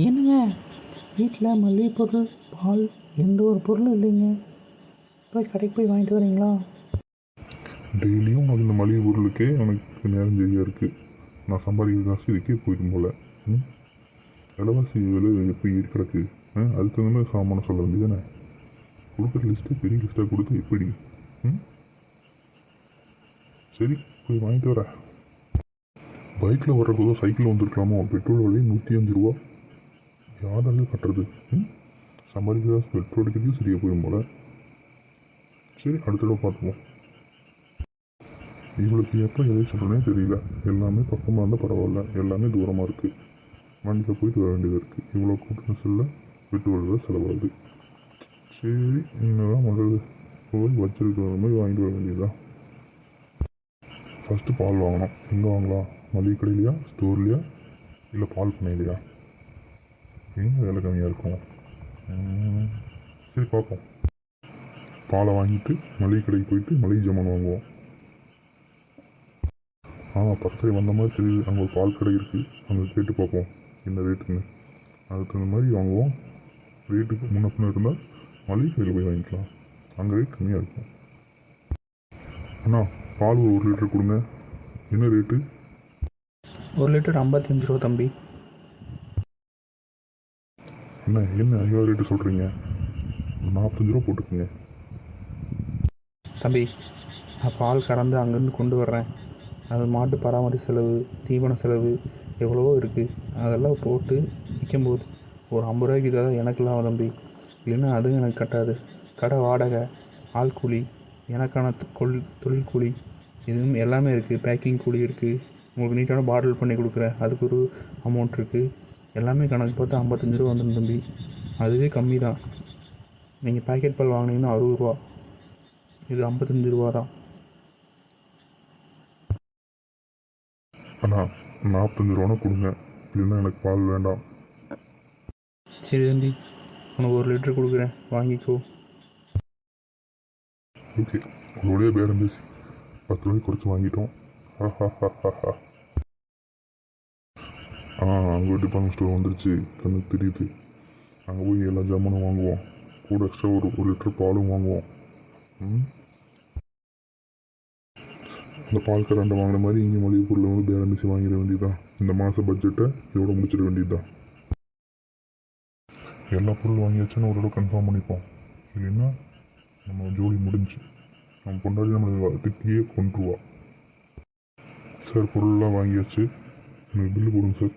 என்னங்க வீட்டில் மளிகை பொருள் பால் எந்த ஒரு பொருளும் இல்லைங்க. போய் கடைக்கு போய் வாங்கிட்டு வரீங்களா? டெய்லியும் உனக்கு இந்த மளிகை பொருளுக்கே எனக்கு நேரம் சரியாக இருக்குது. நான் சம்பாதிக்கிற காசு இதுக்கே போயிடும் போல். விலைவாசி விலை எப்படி கிடக்கு? அதுக்கு தகுந்த மாதிரி சாமானை சொல்ல வேண்டியதானே? கொடுக்குற லிஸ்ட்டு பெரிய லிஸ்ட்டாக கொடுத்து எப்படி? சரி போய் வாங்கிட்டு வரேன். பைக்கில் வர்றப்போ சைக்கிளில் வந்துருக்கலாமோ? பெட்ரோல் விலையை 105 ரூபா. யாராலும் கட்டுறது? சம்பாதிக்கிற காசு பெட்ரோல் அடிக்கிறதுக்கு சரியாக போயிடும் போல். சரி அடுத்த தடவை பார்த்துப்போம். இவளுக்கு எப்போ எதை சொல்கிறேனே தெரியல. எல்லாமே பக்கமாக இருந்தால் பரவாயில்ல, எல்லாமே தூரமாக இருக்குது. வண்டியில் போயிட்டு வர வேண்டியதாக இருக்குது. இவ்வளோ கூட்டம் செல்ல பெட்ரோல் தான் செலவாகுது. சரி என்னதான் பண்ணுறது? போய் வச்சிருக்கிற மாதிரி வாங்கிட்டு வர வேண்டியதுதான். ஃபஸ்ட்டு பால் வாங்கணும். எங்கே வாங்கலாம்? மளிகை கடையிலையா, ஸ்டோர்லையா, இல்லை பால் பண்ணையிலையா? எங்கே விலை கம்மியாக இருக்கும்? சரி பார்ப்போம். பாலை வாங்கிட்டு மளிகை கடைக்கு போயிட்டு மளிகை ஜாமான் வாங்குவோம். பக்கத்தில் வந்த மாதிரி தெரியுது. அங்கே ஒரு பால் கடை இருக்குது, அங்கே கேட்டு பார்ப்போம் என்ன ரேட்டுன்னு. அதுக்கு தகுந்த மாதிரி வாங்குவோம். ரேட்டுக்கு முன்ன பின்ன இருந்தால் மளிகை கடையில் போய் வாங்கிக்கலாம், அங்கே ரேட் கம்மியாக இருக்கும். அண்ணா பால் 1 லிட்டர் கொடுங்க. என்ன ரேட்டு? 1 லிட்டர் 55 ரூபா தம்பி. என்ன ஐயோ ரேட்டு சொல்கிறீங்க? 45 ரூபா போட்டுக்குங்க. தம்பி நான் பால் கறந்து அங்கேருந்து கொண்டு வர்றேன். அது மாட்டு பராமரிப்பு செலவு, தீவன செலவு எவ்வளவோ இருக்குது. அதெல்லாம் போட்டு விற்கும்போது ஒரு 50 ரூபாய்க்கு இதாக எனக்குலாம் தம்பி. இல்லைன்னா அதுவும் எனக்கு கட்டாது. கடை வாடகை, ஆள் கூலி, எனக்கான தொழில் கூலி, இதுவும் எல்லாமே இருக்குது. பேக்கிங் கூலி இருக்குது. உங்களுக்கு நீட்டான பாட்டில் பண்ணி கொடுக்குறேன், அதுக்கு ஒரு அமௌண்ட் இருக்குது. எல்லாமே கணக்கு பார்த்து 55 ரூபா வந்துடும் தம்பி. அதுவே கம்மி தான். நீங்கள் பேக்கெட் பால் வாங்கினீங்கன்னா 60 ரூபா, இது 55 ரூபா தான். அண்ணா 45 ரூபானா கொடுங்க, இல்லைன்னா எனக்கு பால் வேண்டாம். சரி தம்பி, உனக்கு 1 லிட்டர் கொடுக்குறேன், வாங்கிக்கோ. ஓகே, உங்களுடைய பேரம் பேசி 10 ரூபாய்க்கு குறைச்சி வாங்கிட்டோம். அங்கே டிபார்ட்மெண்ட் ஸ்டோர் வந்துருச்சு, கண்ணுக்கு தெரியுது. அங்கே போய் எல்லா ஜாமானும் வாங்குவோம். கூட எக்ஸ்ட்ரா ஒரு லிட்டர் பாலும் வாங்குவோம். அந்த பால் கரண்டை வாங்கின மாதிரி இங்கே மளிகை பொருளை வந்து பேரம் பேசி வாங்கிட வேண்டியதுதான். இந்த மாத பட்ஜெட்டை இதோட முடிச்சிட வேண்டியதுதான். எல்லா பொருளும் வாங்கியாச்சுன்னு ஒரு தடவை கன்ஃபார்ம் பண்ணிப்போம். இல்லைன்னா நம்ம ஜோலி முடிஞ்சு நம்ம கொண்டாடி நம்மளை திட்டியே கொண்டுருவா. சார் பொருள்லாம் வாங்கியாச்சு, எனக்கு பில்லு போடுங்க சார்.